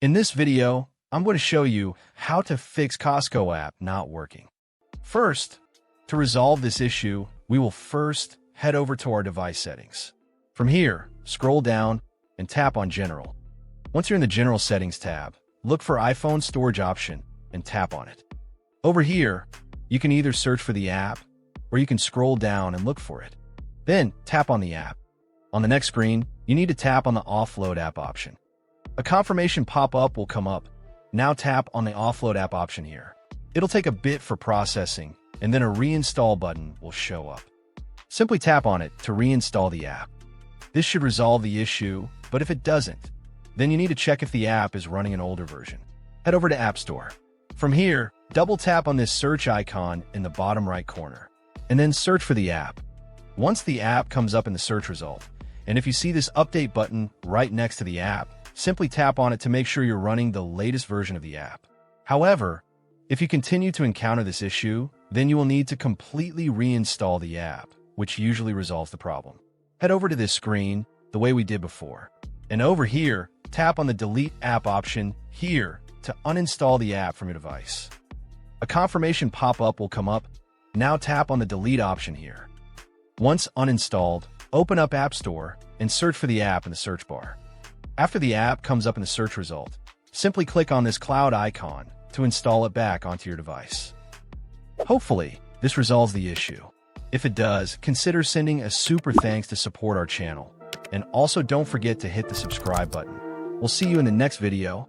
In this video, I'm going to show you how to fix Costco app not working. First, to resolve this issue, we will first head over to our device settings. From here, scroll down and tap on General. Once you're in the General Settings tab, look for iPhone Storage option and tap on it. Over here, you can either search for the app or you can scroll down and look for it. Then tap on the app. On the next screen, you need to tap on the Offload app option. A confirmation pop-up will come up. Now tap on the Offload app option here. It'll take a bit for processing, and then a reinstall button will show up. Simply tap on it to reinstall the app. This should resolve the issue, but if it doesn't, then you need to check if the app is running an older version. Head over to App Store. From here, double tap on this search icon in the bottom right corner, and then search for the app. Once the app comes up in the search result, and if you see this update button right next to the app, simply tap on it to make sure you're running the latest version of the app. However, if you continue to encounter this issue, then you will need to completely reinstall the app, which usually resolves the problem. Head over to this screen the way we did before, and over here, tap on the Delete App option here to uninstall the app from your device. A confirmation pop-up will come up. Now tap on the Delete option here. Once uninstalled, open up App Store and search for the app in the search bar. After the app comes up in the search result, simply click on this cloud icon to install it back onto your device. Hopefully, this resolves the issue. If it does, consider sending a super thanks to support our channel. And also don't forget to hit the subscribe button. We'll see you in the next video.